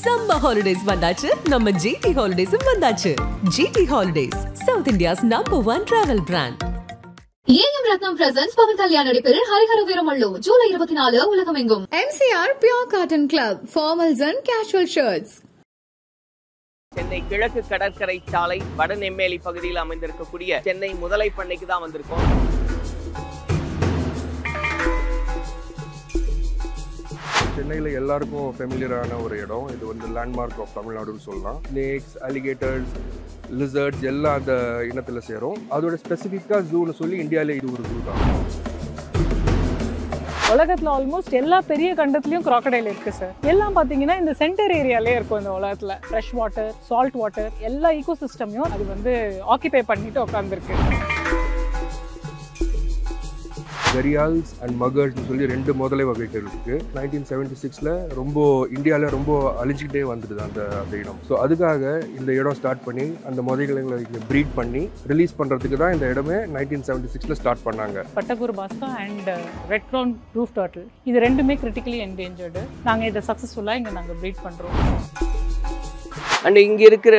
Summer holidays vandachu, நம்ம GT Holidays vandachu. GT Holidays, South India's #1 travel brand. AM Ratnam presents Pavan Kalyan நடிப்பில் ஹரிஹர வீரமல்லு ஜூலை 24 உலகமெங்கும். MCR Pure Cotton Club, formals and casual shirts. Chennai கிழக்கு கடற்கரை சாலை வடநெம்மேலி பகுதியில் அமைந்திருக்கக்கூடிய சென்னை முதலை பண்ணைக்கு தான் வந்திருக்கோம். சென்னையில் எல்லாருக்கும் ஃபெமிலியரான ஒரு இடம். இது வந்து லேண்ட்மார்க் ஆஃப் தமிழ்நாடுன்னு சொல்லலாம். ஸ்னேக்ஸ், அலிகேட்டர்ஸ், லிசர்ட்ஸ் எல்லாம் அந்த இனத்தில் சேரும். அதோட ஸ்பெசிஃபிக்காக ஜூன்னு சொல்லி இந்தியாவிலே இது ஒரு ஜூ தான். உலகத்தில் ஆல்மோஸ்ட் எல்லா பெரிய கண்டத்துலையும் crocodile இருக்குது சார். எல்லாம் பார்த்தீங்கன்னா இந்த சென்டர் ஏரியாலே இருக்கும். இந்த உலகத்தில் ஃப்ரெஷ் வாட்டர், சால்ட் வாட்டர் எல்லா ஈகோசிஸ்டமையும் அது வந்து ஆக்கிபை பண்ணிட்டு உட்காந்துருக்கு. கரியால்ஸ் அண்ட் மகர்ஸ்னு சொல்லி ரெண்டு முதலை வகைகள் இருக்குது. 1976 ரொம்ப இந்தியாவில் ரொம்ப அழிஞ்சிக்கிட்டே வந்துடுது அந்த இடம். ஸோ அதுக்காக இந்த இடம் ஸ்டார்ட் பண்ணி அந்த முதலைகளை இங்கே ப்ரீட் பண்ணி ரிலீஸ் பண்ணுறதுக்கு தான் இந்த இடமே 1976 ஸ்டார்ட் பண்ணாங்க. பட்டக்கூர் baska and red crown roof turtle இது ரெண்டுமே கிரிட்டிக்கலி என்டேஞ்சர்டு. நாங்கள் இதை சக்ஸஸ்ஃபுல்லாக இங்கே நாங்கள் ப்ரீட் பண்ணுறோம். அண்ட் இங்கே இருக்கிற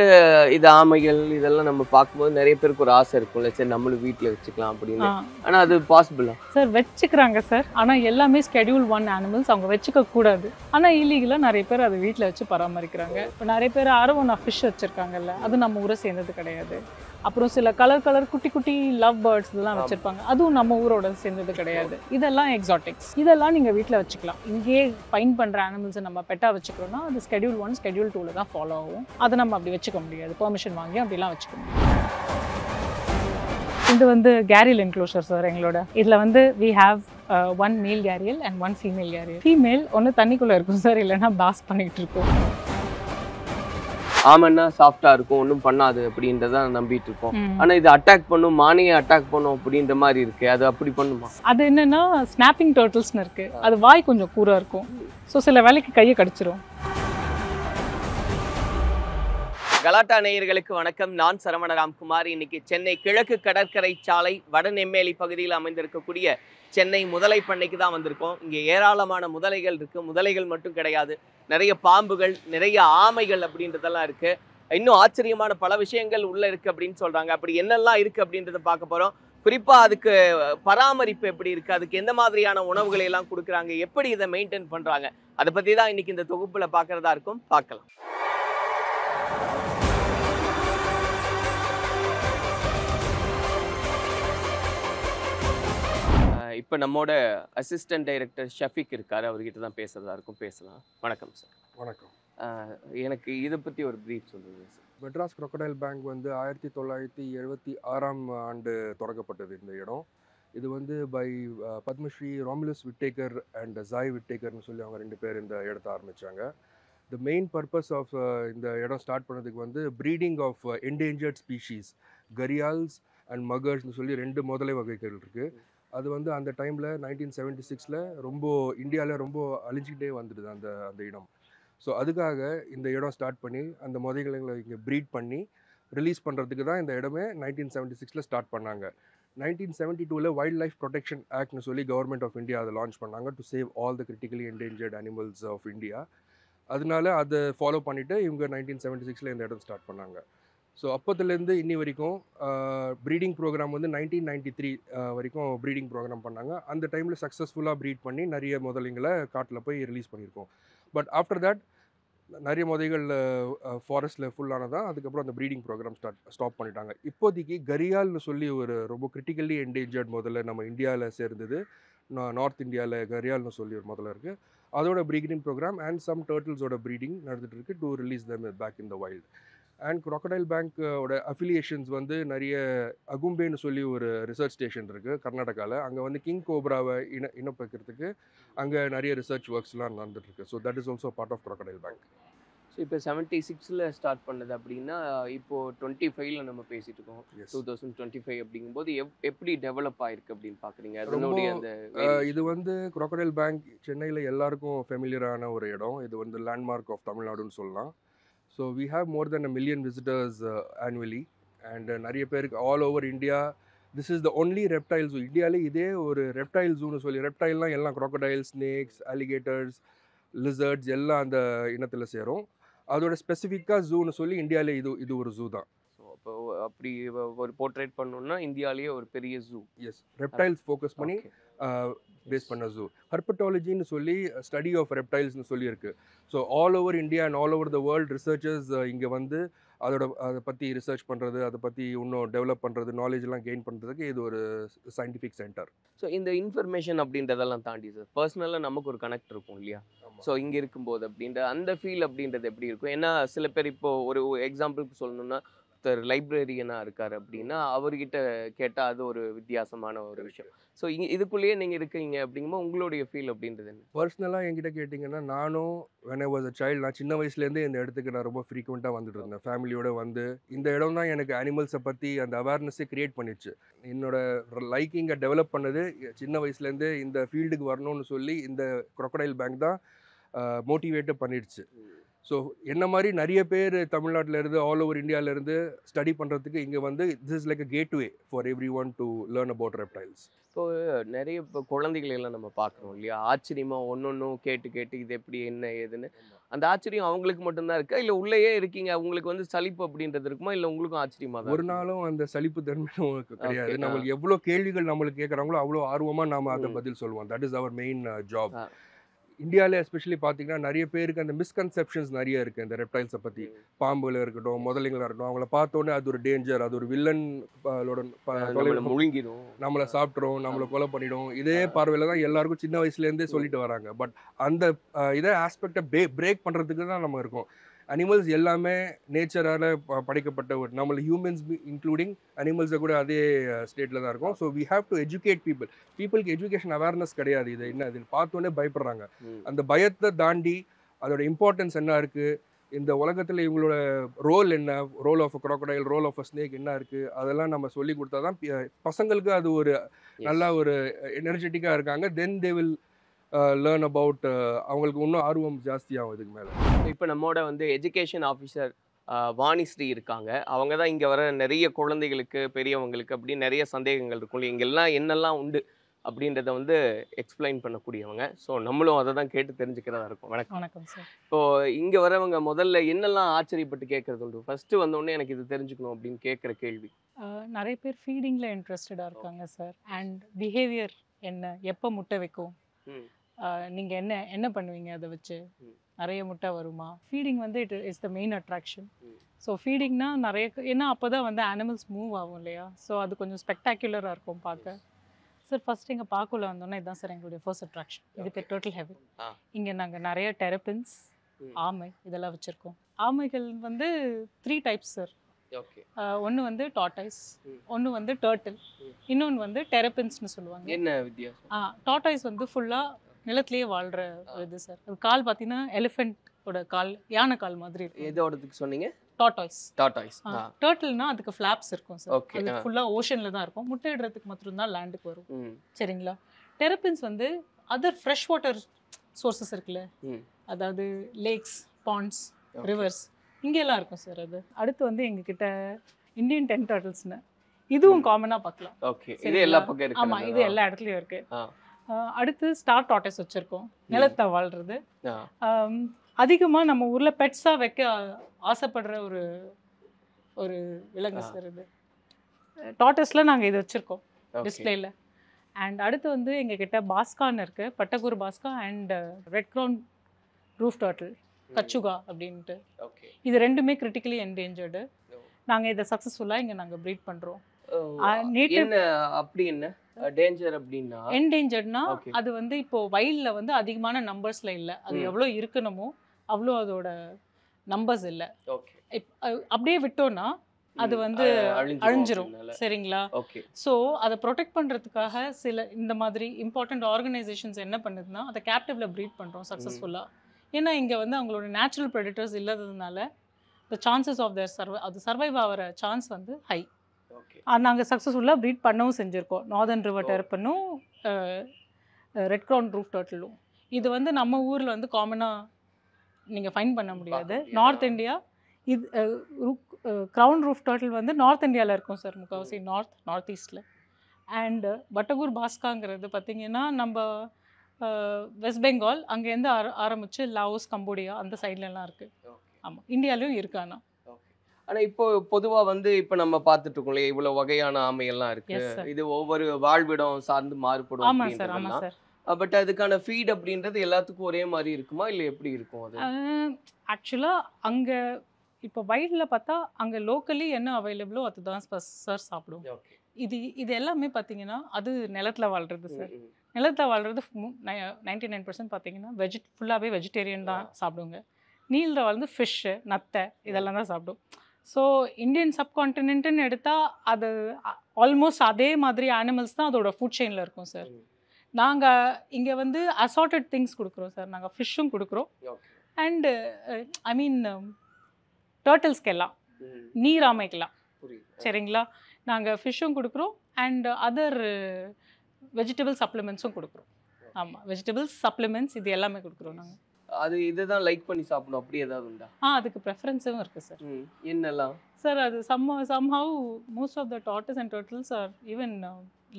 இது ஆமைகள் இதெல்லாம் நம்ம பார்க்கும்போது நிறைய பேருக்கு ஒரு ஆசை இருக்கும்ல, சரி நம்மளும் வீட்டில் வச்சுக்கலாம் அப்படின்னு. ஆனால் அது பாசிபிளா சார்? வச்சுக்கிறாங்க சார். ஆனால் எல்லாமே Schedule 1 அனிமல்ஸ் அவங்க வச்சுக்க கூடாது. ஆனால் இல்லீகலாக நிறைய பேர் அதை வீட்டில் வச்சு பராமரிக்கிறாங்க. இப்போ நிறைய பேர் அரவணா ஃபிஷ் வச்சுருக்காங்கல்ல, அது நம்ம ஊரை சேர்ந்தது கிடையாது. அப்புறம் சில கலர் குட்டி குட்டி லவ் பேர்ட்ஸ் இதெல்லாம் வச்சுருப்பாங்க, அதுவும் நம்ம ஊரோட சேர்ந்தது கிடையாது. இதெல்லாம் எக்ஸாட்டிக்ஸ். இதெல்லாம் நீங்கள் வீட்டில் வச்சுக்கலாம். இங்கேயே ஃபைன் பண்ணுற அனிமல்ஸை நம்ம பெட்டாக வச்சுக்கிறோன்னா அது Schedule 1 Schedule 2 தான் ஃபாலோ ஆகும். அதை நம்ம அப்படி வச்சுக்க முடியாது. பெர்மிஷன் வாங்கி அப்படிலாம் வச்சுக்க முடியாது. இது வந்து கேரியல் என்க்ளோஷர் சார் எங்களோட. இதில் வந்து we have one male gharial and one female gharial. Female ஒன்று தண்ணிக்குள்ளே இருக்கும் சார், இல்லைன்னா பாஸ் பண்ணிகிட்டு இருக்கோம். ஆமைன்னா சாஃப்டா இருக்கும், ஒன்றும் பண்ணாது அப்படின்றத நம்பிட்டு இருக்கோம். ஆனா இது அட்டாக் பண்ணும், மானியை அட்டாக் பண்ணும் அப்படின்ற மாதிரி இருக்கு. அது அப்படி பண்ணுமா? அது என்னன்னா ஸ்னாப்பிங் டர்ட்டில்ஸ்னு இருக்கு. அது வாய் கொஞ்சம் கூரா இருக்கும். ஸோ சில வேலைக்கு கையை கடிச்சிரும். கலாட்டா நேயர்களுக்கு வணக்கம். நான் சரவண ராம்குமார். இன்னைக்கு சென்னை கிழக்கு கடற்கரை சாலை வடநெம்மேலி பகுதியில் அமைந்திருக்கக்கூடிய சென்னை முதலை பண்ணைக்கு தான் வந்திருக்கோம். இங்கே ஏராளமான முதலைகள் இருக்கு. முதலைகள் மட்டும் கிடையாது, நிறைய பாம்புகள், நிறைய ஆமைகள் அப்படின்றதெல்லாம் இருக்கு. இன்னும் ஆச்சரியமான பல விஷயங்கள் உள்ள இருக்கு அப்படின்னு சொல்றாங்க. அப்படி என்னெல்லாம் இருக்கு அப்படின்றத பார்க்க போறோம். குறிப்பா அதுக்கு பராமரிப்பு எப்படி இருக்கு, அதுக்கு எந்த மாதிரியான உணவுகளை எல்லாம் கொடுக்குறாங்க, எப்படி இதை மெயின்டைன் பண்றாங்க, அதை பத்தி தான் இன்னைக்கு இந்த தொகுப்புல பார்க்கறதா இருக்கும். பார்க்கலாம். இப்போ நம்மோட அசிஸ்டன்ட் டைரக்டர் ஷஃபிக் இருக்கார். அவர்கிட்ட தான் பேசுகிறதா இருக்கும். பேசலாம். வணக்கம் சார். வணக்கம். எனக்கு இதை பற்றி ஒரு ப்ரீஃப் சொல்லுங்க சார். மெட்ராஸ் crocodile பேங்க் வந்து 1976ஆம் ஆண்டு தொடங்கப்பட்டது இந்த இடம். இது வந்து by Padmashri Romulus Whitaker and Zai விட்டேக்கர்னு சொல்லி அவங்க ரெண்டு பேர் இந்த இடத்த ஆரம்பித்தாங்க. த மெயின் பர்பஸ் ஆஃப் இந்த இடம் ஸ்டார்ட் பண்ணதுக்கு வந்து breeding of endangered species gharials and மகர்ஸ்னு சொல்லி ரெண்டு முதலை வகைகள் இருக்குது. அது வந்து அந்த டைமில் 1976 ரொம்ப இந்தியாவில் ரொம்ப அழிஞ்சிக்கிட்டே வந்துடுது அந்த இடம். ஸோ அதுக்காக இந்த இடம் ஸ்டார்ட் பண்ணி அந்த முதலைகளை இங்கே ப்ரீட் பண்ணி ரிலீஸ் பண்ணுறதுக்கு தான் இந்த இடமே 1976 ஸ்டார்ட் பண்ணாங்க. 1972 வைல்ட் லைஃப் ப்ரொடெக்ஷன் ஆக்ட்னு சொல்லி கவர்மெண்ட் ஆஃப் இந்தியா அதை லான்ச் பண்ணாங்க to save all the critically endangered animals of India. அதனால அதை ஃபாலோ பண்ணிவிட்டு இவங்க 1976 இந்த இடம் ஸ்டார்ட் பண்ணாங்க. ஸோ அப்போத்துலேருந்து இன்னி வரைக்கும் ப்ரீடிங் ப்ரோக்ராம் வந்து 1993 வரைக்கும் ப்ரீடிங் ப்ரோக்ராம் பண்ணாங்க. அந்த டைமில் சக்ஸஸ்ஃபுல்லாக ப்ரீட் பண்ணி நிறைய முதலைங்களை காட்டில் போய் ரிலீஸ் பண்ணியிருக்கோம். பட் ஆஃப்டர் தேட் நிறைய முதலைகள் ஃபாரஸ்ட்டில் ஃபுல்லானதான் அதுக்கப்புறம் அந்த ப்ரீடிங் ப்ரோக்ராம் ஸ்டாப் பண்ணிட்டாங்க. இப்போதைக்கு கரியால்னு சொல்லி ஒரு ரொம்ப கிரிட்டிக்கலி என்டேஞ்சர்ட் முதல்ல நம்ம இந்தியாவில் சேர்ந்தது. நார்த் இந்தியாவில் கரியால்னு சொல்லி ஒரு முதல்ல இருக்குது. அதோட ப்ரீடிங் ப்ரோக்ராம் அண்ட் சம் டர்ட்டில்ஸோட ப்ரீடிங் நடந்துகிட்டு இருக்குது to release them back in the wild. And crocodile பேங்க்கோட அஃபிலியேஷன்ஸ் வந்து நிறைய அகும்பேன்னு சொல்லி ஒரு ரிசர்ச் ஸ்டேஷன் இருக்குது கர்நாடகாவில். அங்கே வந்து கிங் கோப்ராவை இனப்பெக்கிறதுக்கு அங்கே நிறைய ரிசர்ச் ஒர்க்ஸ்லாம் நடந்துட்டுருக்கு. So that is also part of crocodile bank. So இப்போ 76 ஸ்டார்ட் பண்ணது அப்படின்னா இப்போது 25 நம்ம பேசிகிட்டு இருக்கோம். 2025 அப்படிங்கும்போது எப்படி டெவலப் ஆகிருக்கு அப்படின்னு பார்க்குறீங்க? அதனுடைய அந்த இது வந்து crocodile பேங்க் சென்னையில் எல்லாருக்கும் ஃபெமிலியரான ஒரு இடம். இது வந்து லேண்ட்மார்க் ஆஃப் தமிழ்நாடுன்னு சொல்லலாம். So we have more than 1 million visitors annually and நிறைய பேருக்கு all over India. This is the only reptile zoo. இந்தியாவிலே இதே ஒரு reptile zooன்னு சொல்லி, reptileலாம் எல்லாம் crocodiles, snakes, alligators, lizards எல்லாம் அந்த இனத்தில் சேரும். அதோட ஸ்பெசிஃபிக்காக ஜூன்னு சொல்லி இந்தியாவிலே இது ஒரு ஜூ தான். ஸோ அப்போ அப்படி ஒரு போர்ட்ரேட் பண்ணணும்னா இந்தியாவிலேயே ஒரு பெரிய ஜூ. எஸ், ரெப்டைல்ஸ் ஃபோக்கஸ் பண்ணி பேஸ் பண்ண ஜூ. ஹெர்பட்டாலஜின்னு சொல்லி ஸ்டடி ஆஃப் ரெப்டைல்ஸ்னு சொல்லி இருக்கு. So all over India and all over the world researchers இங்கே வந்து அதை பற்றி ரிசர்ச் பண்ணுறது, அதை பற்றி இன்னும் டெவலப் பண்ணுறது, நாலேஜ்லாம் கெயின் பண்ணுறதுக்கு இது ஒரு சயின்டிஃபிக் சென்டர். ஸோ இந்த இன்ஃபர்மேஷன் அப்படின்றதெல்லாம் தாண்டி சார் பர்சனலாக நமக்கு ஒரு கனெக்ட் இருக்கும் இல்லையா? ஸோ இங்கே இருக்கும்போது அப்படின்ற அந்த ஃபீல் அப்படின்றது எப்படி இருக்கும்? ஏன்னா சில பேர் இப்போது ஒரு எக்ஸாம்பிளுக்கு சொல்லணும்னா ஒருத்தர் லைப்ரரியனாக இருக்கார் அப்படின்னா அவர்கிட்ட கேட்டால் அது ஒரு வித்தியாசமான ஒரு விஷயம். ஸோ இதுக்குள்ளேயே நீங்கள் இருக்கீங்க அப்படிங்கும்போது உங்களுடைய ஃபீல் அப்படின்றது என்ன? பர்சனலாக என்கிட்ட கேட்டிங்கன்னா, நானும் when I was a child, நான் சின்ன வயசுலேருந்தே இந்த இடத்துக்கு நான் ரொம்ப ஃப்ரீக்வெண்ட்டாக வந்துட்டு இருந்தேன். ஃபேமிலியோடு வந்து இந்த இடம் தான் எனக்கு அனிமல்ஸை பற்றி அந்த அவேர்னஸே க்ரியேட் பண்ணிச்சு. என்னோட லைக்கிங்கை டெவலப் பண்ணது சின்ன வயசுலேருந்தே இந்த ஃபீல்டுக்கு வரணும்னு சொல்லி இந்த crocodile பேங்க் தான் மோட்டிவேட்டட் பண்ணிடுச்சு. ஸோ என்ன மாதிரி நிறைய பேர் தமிழ்நாட்டிலேருந்து ஆல் ஓவர் இந்தியாவிலேருந்து ஸ்டடி பண்ணுறதுக்கு இங்கே வந்து this is like a gateway for every one to learn about reptiles. இப்போ நிறைய இப்போ குழந்தைகளெல்லாம் நம்ம பார்க்குறோம் இல்லையா? ஆச்சரியமாக ஒன்றும் கேட்டு இது எப்படி என்ன ஏதுன்னு அந்த ஆச்சரியம் அவங்களுக்கு மட்டும்தான் இருக்கா, இல்லை உள்ளேயே இருக்கீங்க உங்களுக்கு வந்து சலிப்பு அப்படின்றது இருக்குமா, இல்லை உங்களுக்கும் ஆச்சரியமா தான்? ஒரு நாளும் அந்த சலிப்பு தன்மை உங்களுக்கு கிடையாது. நம்மளுக்கு எவ்வளோ கேள்விகள் நம்மளுக்கு கேட்குறாங்களோ அவ்வளோ ஆர்வமாக நாம் அதை பதில் சொல்லுவோம். That is our main job. இந்தியாவில் எஸ்பெஷலி பார்த்தீங்கன்னா நிறைய பேருக்கு அந்த மிஸ்கன்செப்ஷன்ஸ் நிறைய இருக்குது இந்த ரெப்டைல்ஸை பற்றி. பாம்புல இருக்கட்டும், முதலைங்களாக இருக்கட்டும், அவங்கள பார்த்தோன்னே அது ஒரு டேஞ்சர், அது ஒரு வில்லன் முழுங்கிடும், நம்மளை சாப்பிட்றோம், நம்மளை கொலை பண்ணிடும், இதே பார்வையில் தான் எல்லாருக்கும் சின்ன வயசுலேருந்தே சொல்லிட்டு வராங்க. பட் அந்த இதை ஆஸ்பெக்டை பிரேக் பண்ணுறதுக்கு தான் நம்ம இருக்கோம். அனிமல்ஸ் எல்லாமே நேச்சரால் படைக்கப்பட்ட ஒரு நம்மள ஹியூமன்ஸ் இன்க்ளூடிங் அனிமல்ஸை கூட அதே ஸ்டேட்டில் தான் இருக்கும். So we have to educate பீப்புளுக்கு எஜுகேஷன் அவேர்னஸ் கிடையாது. இது என்ன இது பார்த்தோன்னே பயப்படுறாங்க. அந்த பயத்தை தாண்டி அதோட இம்பார்ட்டன்ஸ் என்ன இருக்குது, இந்த உலகத்தில் இவங்களோட ரோல் என்ன, role of a crocodile, role of a snake என்ன இருக்குது, அதெல்லாம் நம்ம சொல்லி கொடுத்தா தான் பசங்களுக்கு அது ஒரு நல்லா ஒரு எனர்ஜெட்டிக்காக இருக்காங்க. தென் தே வில் லேர்ன் அபவுட், அவங்களுக்கு இன்னும் ஆர்வம் ஜாஸ்தியாகும் இதுக்கு மேலே. இப்போ நம்மோட வந்து எஜுகேஷன் ஆஃபீஸர் வாணிஸ்ரீ இருக்காங்க. அவங்க தான் இங்கே வர நிறைய குழந்தைகளுக்கு பெரியவங்களுக்கு அப்படி நிறைய சந்தேகங்கள் இருக்கும், இங்கெல்லாம் என்னெல்லாம் உண்டு அப்படின்றத வந்து எக்ஸ்பிளைன் பண்ணக்கூடியவங்க. ஸோ நம்மளும் அதை தான் கேட்டு தெரிஞ்சுக்கிறதா இருக்கும். வணக்கம். வணக்கம் சார். இப்போது இங்கே வரவங்க முதல்ல என்னெல்லாம் ஆச்சரியப்பட்டு கேட்குறது உண்டு? ஃபஸ்ட்டு வந்தோடனே எனக்கு இது தெரிஞ்சுக்கணும் அப்படின்னு கேட்குற கேள்வி. நிறைய பேர் ஃபீடிங்கில் இன்ட்ரெஸ்டடாக இருக்காங்க சார். அண்ட் பிஹேவியர் என்ன, எப்போ முட்டை வைக்கும், நீங்கள் என்ன பண்ணுவீங்க அதை வச்சு, நிறைய முட்டை வருமா, ஃபீடிங் வந்து it is the main attraction. So ஃபீடிங்னா நிறைய, ஏன்னா அப்போ தான் வந்து அனிமல்ஸ் மூவ் ஆகும் இல்லையா? ஸோ அது கொஞ்சம் ஸ்பெக்டாக்குலராக இருக்கும் பார்க்க. சார் ஃபஸ்ட் எங்கள் பார்க்குள்ள வந்தோன்னா இதுதான் சார் எங்களுடைய ஃபர்ஸ்ட் அட்ராக்ஷன். இது பேர் டோட்டல் ஹெவன். இங்கே நாங்கள் நிறைய டெரபின்ஸ், ஆமை இதெல்லாம் வச்சுருக்கோம். ஆமைகள் வந்து 3 டைப்ஸ் சார். ஒன்று வந்து டார்டாய்ஸ், ஒன்று வந்து டர்ட்டில், இன்னொன்று வந்து டெரபின்ஸ்னு சொல்லுவாங்க. என்ன வித்தியாசம்? டார்டாய்ஸ் வந்து ஃபுல்லாக நிலத்திலேயே வாழ்கிற இது சார். அது கால் பார்த்தீங்கன்னா எலிஃபென்ட்டோட கால், யானை கால் மாதிரி இருக்கும். எதோடதுக்கு சொன்னீங்க? டார்டாய்ஸ். டர்ட்டில்னா அதுக்கு ஃப்ளாப்ஸ் இருக்கும் சார். அது ஃபுல்லாக ஓஷனில் தான் இருக்கும். முட்டை இடுறதுக்கு மட்டும்தான் லேண்டுக்கு வரும். சரிங்களா? டெரபின்ஸ் வந்து அதர் ஃப்ரெஷ் வாட்டர் சோர்சஸ் இருக்குல்ல, அதாவது லேக்ஸ், பாண்ட்ஸ், ரிவர்ஸ், இங்கெல்லாம் இருக்கும் சார். அது அடுத்து வந்து எங்ககிட்ட இந்தியன் டென் டர்ட்டில்ஸ்னு, இதுவும் காமனாக பார்க்கலாம். இது எல்லா பக்கம் இருக்கு. ஆமாம், இது எல்லா இடத்துலையும் இருக்கு. அடுத்து ஸ்டார் டார்டாய்ஸ் வச்சுருக்கோம், நிலத்தை வாழ்கிறது. அதிகமாக நம்ம ஊரில் பெட்ஸாக வைக்க ஆசைப்படுற ஒரு விலங்கு சார் இது. டார்டாய்ஸில் நாங்கள் இது வச்சுருக்கோம் டிஸ்பிளேயில். அண்ட் அடுத்து வந்து எங்ககிட்ட பாஸ்கான்னு இருக்குது, Batagur baska and red crown roof turtle, Kachuga அப்படின்ட்டு. இது ரெண்டுமே கிரிட்டிக்கலி என்டேஞ்சர்டு. நாங்கள் இதை சக்ஸஸ்ஃபுல்லாக இங்கே நாங்கள் ப்ரீட் பண்ணுறோம். அப்படி என்ன டேஞ்சர் அப்படின்னா? என்டேஞ்சர்ட்னா அது வந்து இப்போ வைல்டில் வந்து அதிகமான நம்பர்ஸில் இல்லை. அது எவ்வளோ இருக்கணுமோ அவ்வளோ அதோட நம்பர்ஸ் இல்லை. அப்படியே விட்டோன்னா அது வந்து அழிஞ்சிரும். சரிங்களா? ஸோ அதை ப்ரொடெக்ட் பண்ணுறதுக்காக சில இந்த மாதிரி இம்பார்ட்டண்ட் ஆர்கனைசேஷன்ஸ் என்ன பண்ணுதுன்னா அதை கேப்டிவ்ல ப்ரீட் பண்ணுறோம் சக்ஸஸ்ஃபுல்லாக. ஏன்னா இங்கே வந்து அவங்களோட நேச்சுரல் ப்ரெடிட்டர்ஸ் இல்லாததுனால the chances of their survive ஆகிற சான்ஸ் வந்து ஹை. நாங்கள் சக்ஸஸ்ஃபுல்லாக ப்ரீட் பண்ணவும் செஞ்சுருக்கோம். நார்தர்ன் ரிவர் டெரபினும் ரெட் க்ரௌன் ரூஃப் டர்ட்டிலும். இது வந்து நம்ம ஊரில் வந்து காமனாக நீங்கள் ஃபைன் பண்ண முடியாது. நார்த் இந்தியா இது க்ரௌன் ரூஃப் டர்ட்டில் வந்து நார்த் இந்தியாவில் இருக்கும் சார், முக்கால்வாசி நார்த் ஈஸ்டில். அண்டு பட்டகூர் பாஸ்காங்கிறது பார்த்திங்கன்னா நம்ம வெஸ்ட் பெங்கால் அங்கேருந்து ஆரம்பிச்சு லாவோஸ், கம்போடியா அந்த சைட்லலாம் இருக்குது. ஆமாம், இந்தியாலையும் இருக்கு. ஆனா இப்போ பொதுவா வந்து இப்ப நம்ம பார்த்துட்டு இருக்கோம் இல்லையா, இவ்வளவு வகையான ஆமையெல்லாம் இருக்கு. Yes, sir. இது ஒவ்வொரு வாழ்விடம் சார்ந்து மாறுபடும் ஆமாம் சார், ஆமாம் சார். பட் அதுக்கான ஃபீட் அப்படின்றது எல்லாத்துக்கும் ஒரே மாதிரி இருக்குமா இல்லை எப்படி இருக்கும் அது? ஆக்சுவலாக அங்கே இப்போ வைல்டில் பார்த்தா அங்கே லோக்கலி என்ன அவைலபிளோ அதுதான் சார் சாப்பிடும். இது எல்லாமே பார்த்தீங்கன்னா அது நிலத்தில் வாழ்கிறது சார். நிலத்தில் வாழ்கிறது 99% பார்த்தீங்கன்னா ஃபுல்லாகவே வெஜிடேரியன் தான் சாப்பிடுங்க. நீலில் வாழ்ந்து ஃபிஷ்ஷு, நத்தை இதெல்லாம் தான் சாப்பிடும். ஸோ இந்தியன் சப்கான்டினென்ட்னு எடுத்தால் அது ஆல்மோஸ்ட் அதே மாதிரி அனிமல்ஸ் தான் அதோட ஃபுட் செயினில் இருக்கும் சார். நாங்கள் இங்கே வந்து அசார்ட்டட் திங்ஸ் கொடுக்குறோம் சார். நாங்கள் ஃபிஷ்ஷும் கொடுக்குறோம். அண்டு ஐ மீன் டர்ட்டில்ஸ்க்கெல்லாம், நீராமைக்கெல்லாம், சரிங்களா, நாங்கள் ஃபிஷ்ஷும் கொடுக்குறோம் அண்ட் அதர் வெஜிடபிள் சப்ளிமெண்ட்ஸும் கொடுக்குறோம். ஆமாம், வெஜிடபிள்ஸ் சப்ளிமெண்ட்ஸ் இது எல்லாமே கொடுக்குறோம் நாங்கள். அது இதை தான் லைக் பண்ணி சாப்பிடும் அப்படி ஏதாவது உண்டா? அதுக்கு ப்ரெஃபரன்ஸும் இருக்குது சார். என்னெல்லாம் சார்? அது somehow most of the tortoise and turtles are even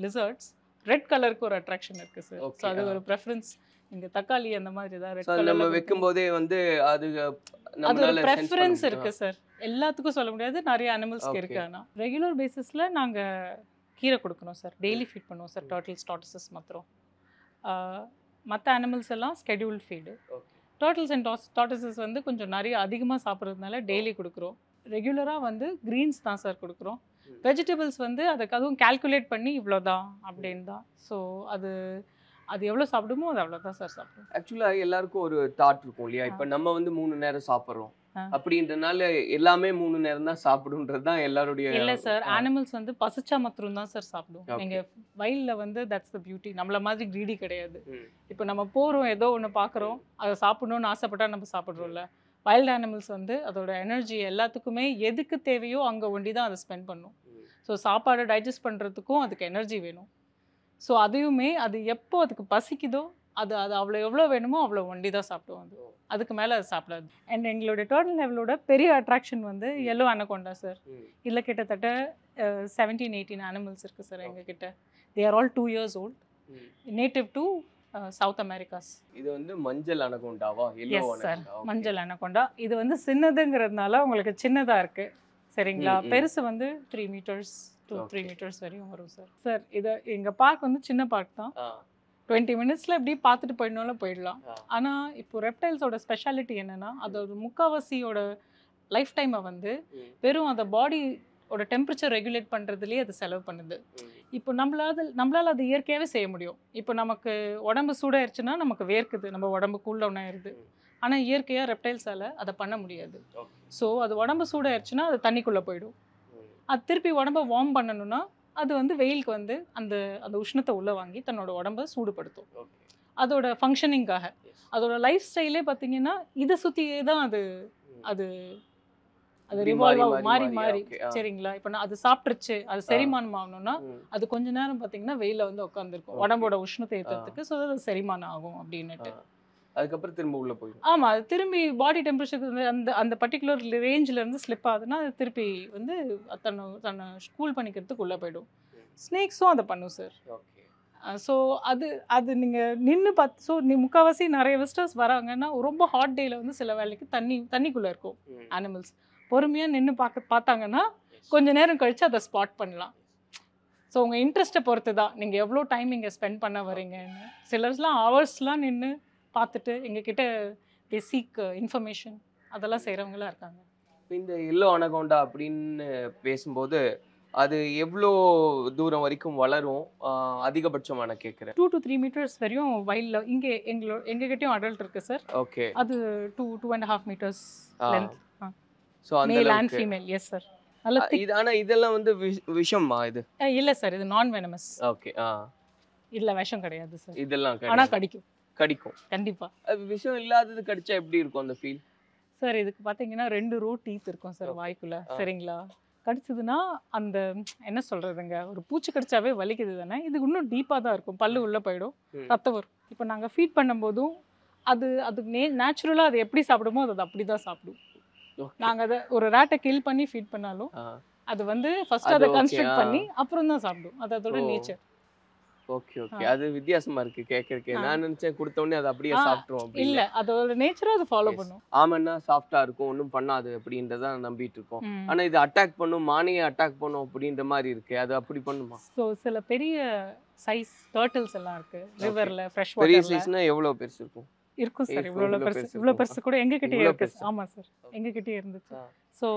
lizards red கலருக்கு ஒரு அட்ராக்ஷன் இருக்குது சார். ஸோ அது ஒரு ப்ரெஃபரன்ஸ். இங்கே தக்காளி அந்த மாதிரி தான் ரெட் கலர் நம்ம வைக்கும்போதே வந்து அது ஒரு ப்ரெஃபரன்ஸ் இருக்குது சார். எல்லாத்துக்கும் சொல்ல முடியாது, நிறைய அனிமல்ஸ்க்கு இருக்குது. ஆனால் ரெகுலர் பேசிஸில் நாங்கள் கீரை கொடுக்கணும் சார். டெய்லி ஃபீட் பண்ணுவோம் சார் டார்ட்டில்ஸ் மாத்திரம். மற்ற அனிமல்ஸ் எல்லாம் ஸ்கெடியூல்ட் ஃபீடு. டர்ட்டில்ஸ் அண்ட் டார்ட்டிசஸ் வந்து கொஞ்சம் நிறைய அதிகமாக சாப்பிட்றதுனால டெய்லி கொடுக்குறோம். ரெகுலராக வந்து க்ரீன்ஸ் தான் சார் கொடுக்குறோம். வெஜிடபிள்ஸ் வந்து அதுவும் கால்குலேட் பண்ணி இவ்வளோ தான் அப்படின்னு தான். ஸோ அது எவ்வளோ சாப்பிடுமோ அது அவ்வளோதான் சார் சாப்பிடும். ஆக்சுவலாக எல்லாருக்கும் ஒரு தாட் இருக்கும் இல்லையா, இப்போ நம்ம வந்து 3 நேரம் சாப்பிட்றோம் அப்படின்றனால எல்லாமே 3 நேரம் தான் சாப்பிடுன்றது தான் எல்லாருடைய. இல்லை சார், அனிமல்ஸ் வந்து பசிச்சா மாத்திரம் தான் சார் சாப்பிடும். நீங்கள் வைல்டில் வந்து தட்ஸ் த பியூட்டி. நம்மள மாதிரி கிரீடி கிடையாது. இப்போ நம்ம போகிறோம், ஏதோ ஒன்று பார்க்குறோம், அதை சாப்பிடணும்னு ஆசைப்பட்டா நம்ம சாப்பிட்றோம்ல. வைல்டு அனிமல்ஸ் வந்து அதோட எனர்ஜி எல்லாத்துக்குமே எதுக்கு தேவையோ அங்கே ஒண்டி தான் அதை ஸ்பெண்ட் பண்ணும். ஸோ சாப்பாடை டைஜஸ்ட் பண்ணுறதுக்கும் அதுக்கு எனர்ஜி வேணும். ஸோ அதையுமே அது எப்போ அதுக்கு பசிக்குதோ அது அவ்வளோ எவ்வளோ வேணுமோ அவ்வளோ ஒண்டி தான் சாப்பிடுவோம். அதுக்கு மேலே அது சாப்பிடாது. அண்ட் எங்களோட டர்ட்டில் லெவலோட பெரிய அட்ராக்ஷன் வந்து எல்லோ அனகோண்டா சார். இதில் கிட்டத்தட்ட 17-18 அனிமல்ஸ் இருக்குது சார் எங்ககிட்ட. They are all 2 years old, native to south Americas. இது வந்து மஞ்சள் அனகோண்டாவா? எஸ் சார், மஞ்சள் அனகோண்டா. இது வந்து சின்னதுங்கிறதுனால உங்களுக்கு சின்னதாக இருக்குது, சரிங்களா. பெருசு வந்து 3 meters to 3 meters வரையும் வரும் சார். சார் இதை எங்கள் பார்க் வந்து சின்ன பார்க் தான். 20 minutesல எப்படி பார்த்துட்டு போயிடலாம். ஆனால் இப்போ ரெப்டைல்ஸோட ஸ்பெஷாலிட்டி என்னென்னா அதோட முக்கால்வாசியோட லைஃப் டைமை வந்து வெறும் அந்த பாடியோட டெம்பரேச்சர் ரெகுலேட் பண்ணுறதுலேயே அது செலவு பண்ணுது. இப்போ நம்மளால் அது இயற்கையாகவே செய்ய முடியும். இப்போ நமக்கு உடம்பு சூடாயிருச்சுன்னா நமக்கு வேர்க்குது, நம்ம உடம்பு கூல் டவுன் ஆயிடுது. ஆனால் இயற்கையாக ரெப்டைல்ஸால் அதை பண்ண முடியாது. ஸோ அது உடம்பு சூடாயிருச்சுன்னா அது தண்ணிக்குள்ளே போயிடும். அது திருப்பி உடம்பை வார்ம் பண்ணணும்னா அது வந்து வெயிலுக்கு வந்து அந்த உஷ்ணத்தை உள்ளே வாங்கி தன்னோட உடம்பை சூடுபடுத்தும். அதோட ஃபங்க்ஷனிங்காக அதோட லைஃப் ஸ்டைலே பார்த்தீங்கன்னா இதை சுற்றியே தான் அது ரிவால்வ் ஆகும், மாறி சரிங்களா. இப்போ அது சாப்பிட்ருச்சு, அது செரிமானம் ஆகணும்னா அது கொஞ்ச நேரம் பார்த்தீங்கன்னா வெயிலில் வந்து உட்காந்துருக்கும் உடம்போட உஷ்ணத்தை ஏற்றுறதுக்கு. ஸோ அது செரிமானம் ஆகும் அப்படின்னுட்டு. அதுக்கப்புறம் திரும்ப உள்ள போயிடும். ஆமாம், அது திரும்பி பாடி டெம்பரேச்சருக்கு அந்த பர்டிகுலர் ரேஞ்சில் இருந்து ஸ்லிப் ஆகுதுன்னா அது திருப்பி வந்து தன்னை கூல் பண்ணிக்கிறதுக்கு உள்ளே போயிடும். ஸ்னேக்ஸும் அதை பண்ணும் சார். ஸோ அது நீங்கள் நின்று பார்த்து, ஸோ முக்கால்வாசி நிறைய விசிட்டர்ஸ் வராங்கன்னா ரொம்ப ஹாட் டேயில் வந்து சில வேலைக்கு தண்ணிக்குள்ளே இருக்கும் அனிமல்ஸ். பொறுமையாக நின்று பார்த்தாங்கன்னா கொஞ்சம் நேரம் கழித்து அதை ஸ்பாட் பண்ணலாம். ஸோ உங்கள் இன்ட்ரெஸ்ட்டை பொறுத்து தான் நீங்கள் எவ்வளோ டைம் இங்கே ஸ்பெண்ட் பண்ண வரீங்கன்னு. சிலர்ஸ்லாம் ஹவர்ஸ்லாம் நின்று பார்த்துட்டு எங்ககிட்ட பேசிக் இன்ஃபர்மேஷன் அதெல்லாம் செய்கிறவங்களாம் இருக்காங்க. இந்த எல்லோ அனகோண்டா அப்படின்னு பேசும்போது அது எவ்வளோ தூரம் வரைக்கும் வளரும் அதிகபட்சமான கேட்குறேன்? 2 to 3 meters வரையும் வைல்டில் இங்கே எங்ககிட்டயும் அடல்ட் இருக்குது சார். ஓகே, அது 2.5 meters லென்த். ஸோ அந்த male and female. Yes sir. நல்ல இது ஆனால் இதெல்லாம் வந்து விஷமா? இது இல்லை சார், இது நான் வெனமஸ். ஓகே. இல்லை, விஷம் கிடையாது சார். இதெல்லாம் ஆனால் கடிக்கும் கண்டிப்பாக. அது விஷம் இல்லாதது கடிச்சா எப்படி இருக்கும் அந்த ஃபீல்? சார் இதுக்கு பார்த்தீங்கன்னா 2 row டீத் இருக்கும் சார் வாய்க்குள்ள, சரிங்களா. கடிச்சதுன்னா அந்த என்ன சொல்கிறதுங்க, ஒரு பூச்சி கடிச்சாவே வலிக்குது தானே, இது இன்னும் டீப்பாக தான் இருக்கும். பல்லு உள்ளே போயிடும், ரத்தம் வரும். இப்போ நாங்கள் ஃபீட் பண்ணும்போதும் அதுக்கு நேச்சுரலாக அது எப்படி சாப்பிடுமோ அது அப்படி தான் சாப்பிடும். நாங்கள் அதை ஒரு ரேட்டை கில் பண்ணி ஃபீட் பண்ணாலும் அது வந்து ஃபர்ஸ்ட் அதை கன்ஸ்ட்ரக்ட் பண்ணி அப்புறம் தான் சாப்பிடும். அது அதோட நேச்சர். Okay okay. அது வித்தியாசமா இருக்கு கேட்கறதுக்கு. நான் நினைச்சேன் கொடுத்த உடனே அது அப்படியே சாப்பிட்ரும் இல்ல அப்படின்னு. அதோட நேச்சரா அது ஃபாலோ பண்ணும். ஆமன்னா சாஃப்டா இருக்கும், ஒன்றும் பண்ணாது அப்படின்றத நம்பிட்டு இருக்கோம். ஆனா இது அட்டாக் பண்ணும், மானையை அட்டாக் பண்ணும் அப்படின்ற மாதிரி இருக்கு. அது அப்படி பண்ணுமா? ஸோ சில பெரிய சைஸ் டர்ட்டில்ஸ் எல்லாம் இருக்கு ரிவர்ல, ஃப்ரெஷ் பெரிய வாட்டர்ல சைஸ்னா எவ்வளவு பெருசு இருக்கும்? இருக்கும் சார். இவ்வளவு இவ்வளோ பெருசு பெருசு, இவ்வளோ இருக்குமா? பெருசு கூட எங்ககிட்டயே இவ்வளவு இருக்கு. பெருசா? ஆமா சார், எங்ககிட்டயே இருந்துச்சு. ஆ. ஸோ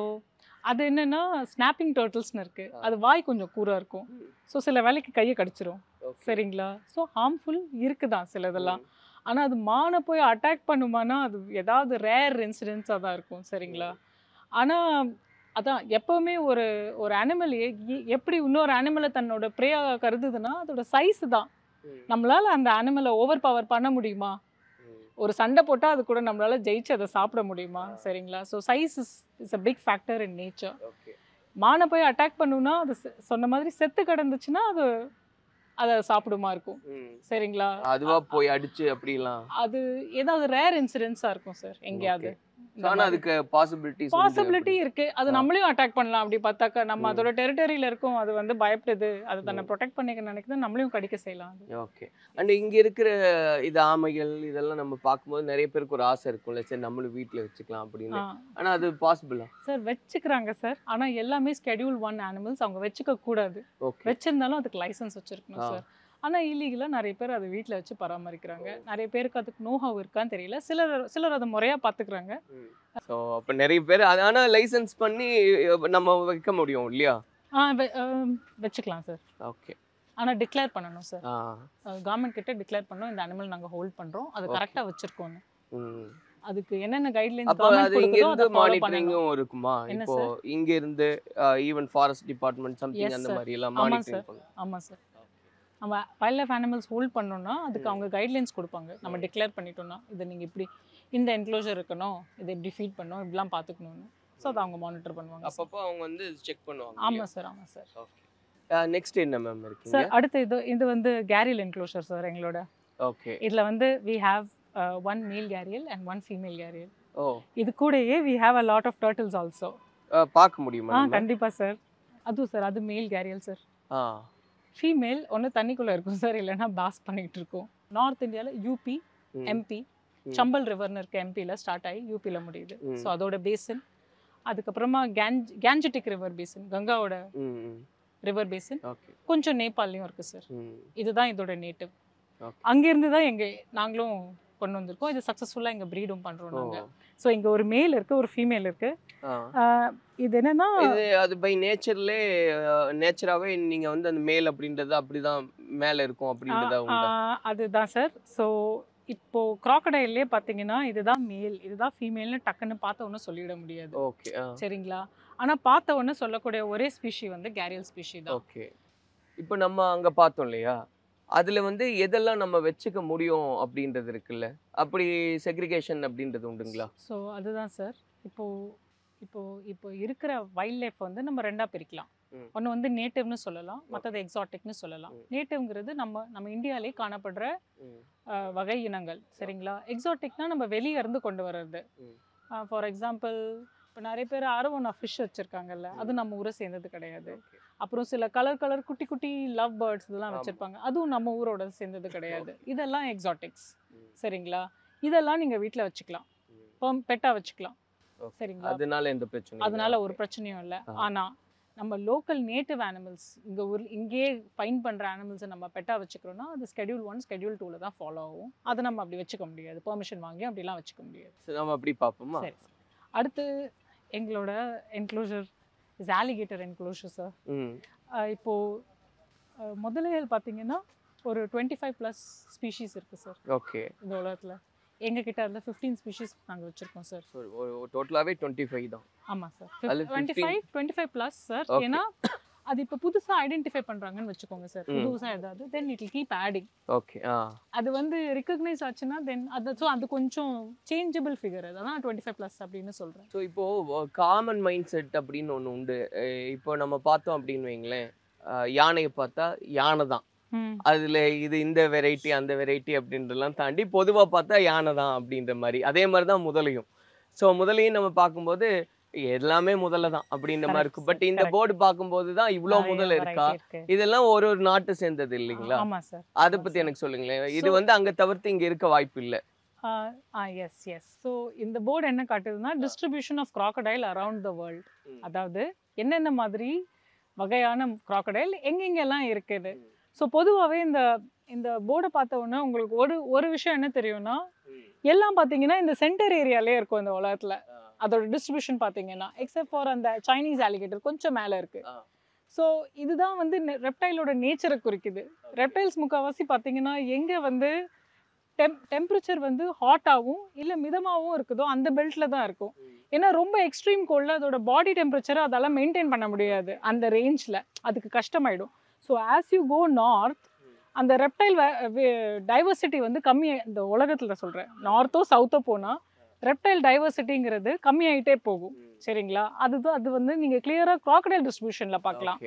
அது என்னன்னா ஸ்னாப்பிங் டர்ட்டில்ஸ்னு இருக்கு. அது வாய் கொஞ்சம் கூரா இருக்கும். ஸோ சில வேலைக்கு கையை கடிச்சிரும். Okay. சரிங்களா? ஸோ ஹார்ம்ஃபுல் இருக்குதான் சில இதெல்லாம். ஆனா அது மானை போய் அட்டாக் பண்ணுமானா அது ஏதாவது ரேர் இன்சிடென்ட்ஸாக தான் இருக்கும். சரிங்களா? ஆனா அதான் எப்பவுமே ஒரு ஒரு அனிமல் எப்படி இன்னொரு அனிமலை தன்னோட ப்ரேயாக கருதுதுன்னா அதோட சைஸ் தான். நம்மளால அந்த அனிமலை ஓவர் பவர் பண்ண முடியுமா? ஒரு சண்டை போட்டால் அது கூட நம்மளால ஜெயிச்சு அதை சாப்பிட முடியுமா? சரிங்களா? So size is a big factor in nature. Okay. மானை போய் அட்டாக் பண்ணுன்னா அது சொன்ன மாதிரி செத்து கிடந்துச்சுன்னா அது அதை சாப்பிடுமா இருக்கும். சரிங்களா? அதுவா போய் அடிச்சு அப்படிலாம் அது ஏதாவது ரேர் இன்சிடென்ட்ஸாக இருக்கும் சார் எங்கேயாவது. ஆனா அதுக்கு பாசிபிலிட்டி இருக்கு. அது நம்மளையும் அட்டாக் பண்ணலாம். அப்படி பார்த்தாக்கா நம்ம அதோட டெரிட்டரியில இருக்கும். அது வந்து பயப்படுது, அது தன்னை ப்ரொடெக்ட் பண்ணிக்க நினைக்குது, நம்மளையும் கடிக்க செய்யலாம். ஓகே. அண்ட் இங்க இருக்கிற இது ஆமைகள் இதெல்லாம் நம்ம பார்க்கும்போது நிறைய பேருக்கு ஒரு ஆசை இருக்கும்ல, சரி நம்மளும் வீட்டில் வச்சுக்கலாம் அப்படின்னு. ஆனா அது பாசிபிளா சார்? வச்சுக்கிறாங்க சார். ஆனா எல்லாமே ஸ்கெடியூல் 1 அனிமல்ஸ். அவங்க வச்சுக்க கூடாது. வச்சிருந்தாலும் அதுக்கு லைசன்ஸ் வச்சிருக்கணும் சார். ஆனா இல்லீகலாக நிறைய பேர் அதை வீட்டில் வச்சு பராமரிக்கிறாங்க. நிறைய பேருக்கு அதுக்கு நோஹவ் இருக்கான்னு தெரியல. சிலர் அதை முறையா பார்த்துக்கிறாங்க. ஸோ அப்போ நிறைய பேர் ஆனா லைசன்ஸ் பண்ணி நம்ம வைக்க முடியும் இல்லையா? வச்சுக்கலாம் சார். ஓகே. ஆனா டிக்ளேர் பண்ணணும் சார். கவர்மெண்ட் கிட்ட டிக்ளேர் பண்ணோம் இந்த அனிமல் நாங்க ஹோல்ட் பண்றோம், அது கரெக்டா வச்சிருக்கோம்னு. அதுக்கு என்னென்ன கைட்லைன்ஸ் கவர்மெண்ட் கொடுக்குதோ அதை மானிட்டரிங்கும் இருக்குமா? இப்போ இங்க இருந்து ஈவன் ஃபாரஸ்ட் டிபார்ட்மெண்ட் சம்திங் அந்த மாதிரி எல்லாம் மானிட்டரிங் பண்ணும். ஆமா சார். நம்ம வைல்ட் லைஃப் அனிமல்ஸ் ஹோல்ட் பண்ணோம்னா அதுக்கு அவங்க கைட்லைன்ஸ் கொடுப்பாங்க. நம்ம டிக்ளேர் பண்ணிட்டோம்னா இதை நீங்கள் இப்படி இந்த என்க்ளோஷர் இருக்கணும், இதை எப்படி ஃபீட் பண்ணணும், இப்படிலாம் பார்த்துக்கணும்னு. ஸோ அதை அவங்க மானிட்டர் பண்ணுவாங்க. அப்பப்போ அவங்க வந்து செக் பண்ணுவாங்க. ஆமாம் சார், ஆமாம் சார். ஓகே. நெக்ஸ்ட் என்ன மேம் இருக்கு சார்? அடுத்து இது வந்து கேரியல் என்க்ளோஷர் சார் எங்களோட. ஓகே. இதில் வந்து we have 1 male gharial and 1 female gharial. Oh. இது கூடயே we have a lot of turtles also. பார்க்க முடியுமா? கண்டிப்பாக சார். அதுவும் சார் அது மேல் கேரியல் சார். ஃபீமேல் ஒன்று தண்ணிக்குள்ளே இருக்கும் சார், இல்லைன்னா பாஸ் பண்ணிக்கிட்டு இருக்கும். நார்த் இந்தியாவில் யூபி, எம்பி, சம்பல் ரிவர்னு இருக்க எம்பியில் ஸ்டார்ட் ஆகி யூபியில் முடியுது. ஸோ அதோட பேசன். அதுக்கப்புறமா கேஞ்சட்டிக் ரிவர் பேசன், கங்காவோட ரிவர் பேசன். கொஞ்சம் நேபாள்லையும் இருக்குது சார். இதுதான் இதோட நேட்டிவ். அங்கேருந்து தான் நாங்களும் கொண்டு வந்திருக்கோம். இது சக்ஸஸ்ஃபுல்லாக இங்கே ப்ரீடும் பண்ணுறோம் நாங்கள். ஸோ இங்கே ஒரு மேல் இருக்குது, ஒரு ஃபீமேல் இருக்குது. இது என்னன்னா அது பை நேச்சராகவே நீங்கள் வந்து அந்த மேல் அப்படின்றது அப்படிதான் மேலே இருக்கும் அப்படின்றத அதுதான் சார். ஸோ இப்போ க்ராக்கடைல்லே பார்த்தீங்கன்னா இதுதான் மேல், இதுதான் ஃபீமேல்னு டக்குன்னு பார்த்த ஒன்று சொல்லிட முடியாது. ஓகே. சரிங்களா? ஆனால் பார்த்த ஒன்று சொல்லக்கூடிய ஒரே ஸ்பீஷி வந்து கேரியல் ஸ்பீஷி தான். ஓகே. இப்போ நம்ம அங்கே பார்த்தோம் இல்லையா, அதில் வந்து எதெல்லாம் நம்ம வச்சுக்க முடியும் அப்படின்றது இருக்குல்ல, அப்படி செக்ரிகேஷன் அப்படின்றது உண்டுங்களா? ஸோ அதுதான் சார். இப்போ இருக்கிற வைல்ட் லைஃப் வந்து நம்ம ரெண்டாக பிரிக்கலாம். ஒன்று வந்து நேட்டிவ்னு சொல்லலாம், மற்றது எக்ஸாட்டிக்னு சொல்லலாம். நேட்டிவ்ங்கிறது நம்ம இந்தியாவிலே காணப்படுற வகை இனங்கள். சரிங்களா? எக்ஸாட்டிக்னா நம்ம வெளியே இருந்து கொண்டு வர்றது. ஃபார் எக்ஸாம்பிள் இப்போ நிறைய பேர் அரவணா ஃபிஷ் வச்சுருக்காங்கல்ல, அது நம்ம ஊரை சேர்ந்தது கிடையாது. அப்புறம் சில கலர் குட்டி குட்டி லவ் பேர்ட்ஸ் இதெல்லாம் வச்சுருப்பாங்க, அதுவும் நம்ம ஊரோட சேர்ந்தது கிடையாது. இதெல்லாம் எக்ஸாட்டிக்ஸ். சரிங்களா? இதெல்லாம் நீங்கள் வீட்டில் வச்சுக்கலாம், பெட்டாக வச்சுக்கலாம். சரிங்களா? அதனால ஒரு பிரச்சனையும் இல்லை. ஆனால் நம்ம லோக்கல் நேட்டிவ் அனிமல்ஸ் இங்கேயே ஃபைன் பண்ணுற அனிமல்ஸை நம்ம பெட்டாக வச்சுக்கிறோன்னா அது ஸ்கெடியூல் 1 ஸ்கெடியூல் 2 தான் ஃபாலோ ஆகும். அதை நம்ம அப்படி வச்சுக்க முடியாது, பெர்மிஷன் வாங்கி அப்படிலாம் வச்சுக்க முடியாது. நம்ம அப்படி பார்ப்போமா? சரி. அடுத்து எங்களோட enclosure is alligator enclosure sir. இப்போது முதலைகள் பார்த்தீங்கன்னா ஒரு 25+ ஸ்பீஷீஸ் இருக்குது சார். ஓகே. இந்த உலகத்தில் எங்ககிட்ட அதில் 15 ஸ்பீஷீஸ் நாங்கள் வச்சுருக்கோம் சார். டோட்டலாகவே 25 தான். ஆமாம் சார், 25+ சார். ஏன்னா அது இப்போ புதுசாக ஐடென்டிஃபை பண்ணுறாங்கன்னு வச்சுக்கோங்க சார், புதுசாக ஏதாவது, then it will keep adding. Okay. அது வந்து ரிகக்னைஸ் ஆச்சுன்னா தென் அது கொஞ்சம் சேஞ்சபிள் ஃபிகர், அதான் 25+ அப்படின்னு சொல்கிறேன். ஸோ இப்போது காமன் மைண்ட் செட் அப்படின்னு ஒன்று உண்டு. இப்போ நம்ம பார்த்தோம் அப்படின்னு வைங்களேன், யானையை பார்த்தா யானை தான், அதில் இது இந்த வெரைட்டி அந்த வெரைட்டி அப்படின்றலாம் தாண்டி பொதுவாக பார்த்தா யானை தான் அப்படின்ற மாதிரி. அதே மாதிரி தான் முதலையும். ஸோ முதலையும் நம்ம பார்க்கும்போது எல்லாமே முதல்ல தான் அப்படின்ற மாதிரி இருக்கு. பட் இந்த correct. போர்டு பார்க்கும்போது தான் இவ்வளவு நிறைய முதல்ல இருக்கா? variety இருக்கு. இதெல்லாம் ஒரு ஒரு நாட்டு சேர்ந்தது இல்லைங்களா? ஆமா சார். அதை பத்தி எனக்கு சொல்லுங்களேன். இது வந்து அங்க தவிர்த்து இங்க இருக்க வாய்ப்பு இல்ல. Yes yes. ஸோ இந்த போர்டு என்ன காட்டுதுன்னா distribution of crocodile around the world. அதாவது என்னென்ன மாதிரி வகையான crocodile எங்கெங்கெல்லாம் இருக்குது. ஸோ பொதுவாகவே இந்த போர்டை பார்த்த உடனே உங்களுக்கு ஒரு விஷயம் என்ன தெரியும்னா, எல்லாம் பார்த்தீங்கன்னா இந்த சென்டர் ஏரியாலே இருக்கும் இந்த உலகத்தில். அதோட டிஸ்ட்ரிபியூஷன் பார்த்தீங்கன்னா எக்ஸப்ட் ஃபார் அந்த சைனீஸ் அலிகேட்டர் கொஞ்சம் மேலே இருக்கு. ஸோ இதுதான் வந்து ரெப்டைலோட நேச்சரை குறிக்குது. ரெப்டைல்ஸ் முக்கால்வாசி பார்த்தீங்கன்னா எங்கே வந்து டெம்பரேச்சர் வந்து ஹாட்டாகவும் இல்லை மிதமாகவும் இருக்குதோ அந்த பெல்ட்டில் தான் இருக்கும். ஏன்னா ரொம்ப எக்ஸ்ட்ரீம் கோல்டில் அதோட பாடி டெம்பரேச்சரை அதெல்லாம் மெயின்டைன் பண்ண முடியாது அந்த ரேஞ்சில், அதுக்கு கஷ்டமாயிடும். So as you go north அந்த ரெப்டைல் டைவர்சிட்டி வந்து இந்த உலகத்தில் சொல்கிறேன், நார்த்தோ சவுத்தோ போனால் ரெப்டைல் டைவர்சிட்டிங்கிறது கம்மியாயிட்டே போகும். சரிங்களா? அது வந்து நீங்கள் கிளியராக crocodile டிஸ்ட்ரிபியூஷனில் பார்க்கலாம்.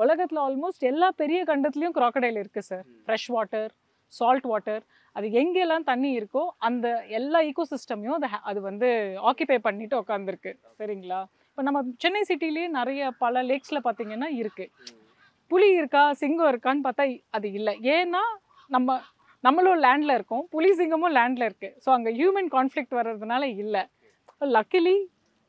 உலகத்தில் ஆல்மோஸ்ட் எல்லா பெரிய கண்டத்துலேயும் crocodile இருக்குது sir. Fresh water, salt water, அது எங்கெல்லாம் தண்ணி இருக்கோ அந்த எல்லா ஈகோசிஸ்டமையும் அது வந்து ஆக்கிபை பண்ணிட்டு உட்காந்துருக்கு. சரிங்களா? இப்போ நம்ம சென்னை சிட்டிலேயே நிறைய பல லேக்ஸில் பார்த்தீங்கன்னா இருக்குது. புலி இருக்கா சிங்கம் இருக்கான்னு பார்த்தா அது இல்லை. ஏன்னா நம்மளும் லேண்டில் இருக்கோம், புலி சிங்கமும் லேண்டில் இருக்குது. ஸோ அங்கே ஹியூமன் கான்ஃப்ளிக்ட் வர்றதுனால இல்லை. லக்கிலி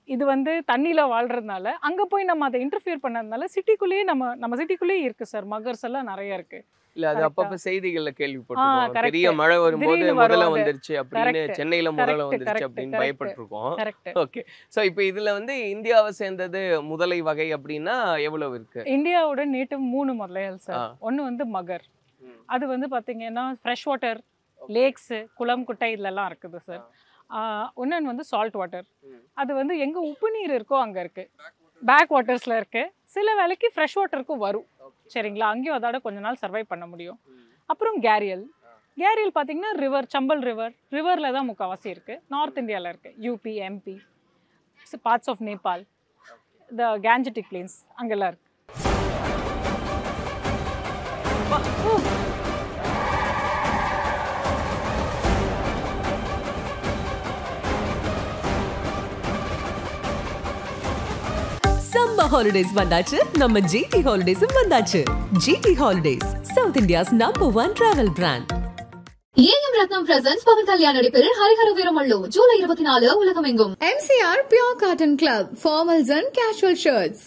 இது வந்து தண்ணியில் வாழ்கிறதுனால அங்கே போய் நம்ம அதை இன்டர்ஃபியர் பண்ணதுனால சிட்டிக்குள்ளேயே நம்ம சிட்டிக்குள்ளேயே இருக்குது சார். மகர்ஸ் எல்லாம் நிறைய இருக்குது. இல்ல அது அப்பப்ப செய்திகள்ல கேள்விப்பட்டிருக்கோம். பெரிய மழை வரும்போது முதல்ல வந்துருச்சு அப்படின்னு, சென்னையில முதல்ல வந்துருச்சு அப்படின்னு பயப்பட்டிருக்கோம். ஓகே. சோ இப்போ இதுல வந்து இந்தியாவை சேர்ந்தது முதலை வகை அப்படின்னா எவ்வளவு இருக்கு? இந்தியாவோட நேட்டிவ் 3 முதலைகள் சார். ஒன்னு வந்து மகர், அது வந்து பாத்தீங்கன்னா ஃப்ரெஷ் வாட்டர் லேக்ஸ், குளம், குட்டை இதெல்லாம் இருக்குது சார். இன்னொன்று வந்து சால்ட் வாட்டர், அது வந்து எங்க உப்பு நீர் இருக்கோ அங்க இருக்கு, பேக் வாட்டர்ஸ்ல இருக்கு. சில வேலைக்கு ஃப்ரெஷ் வாட்டருக்கும் வரும். சரிங்களா? அங்கேயும் அதோட கொஞ்ச நாள் சர்வை பண்ண முடியும். அப்புறம் கேரியல் பார்த்தீங்கன்னா ரிவர், சம்பல் ரிவரில் தான் முக்கால்வாசி இருக்குது. நார்த் இந்தியாவில் இருக்குது, UP, MP, parts of Nepal, the Gangetic plains அங்கெல்லாம் இருக்குது. சம்மர் ஹாலிடேஸ் வந்தாச்சு, நம்ம ஜிடி ஹாலிடேஸும் வந்தாச்சு. GT holidays, south India's #1 travel brand. AM Rathnam presents Pawan Kalyan நடிப்பில் ஹரிஹர வீரமல்லு ஜூலை 24 உலகமெங்கும். MCR Pure Cotton Club, formals and casual shirts.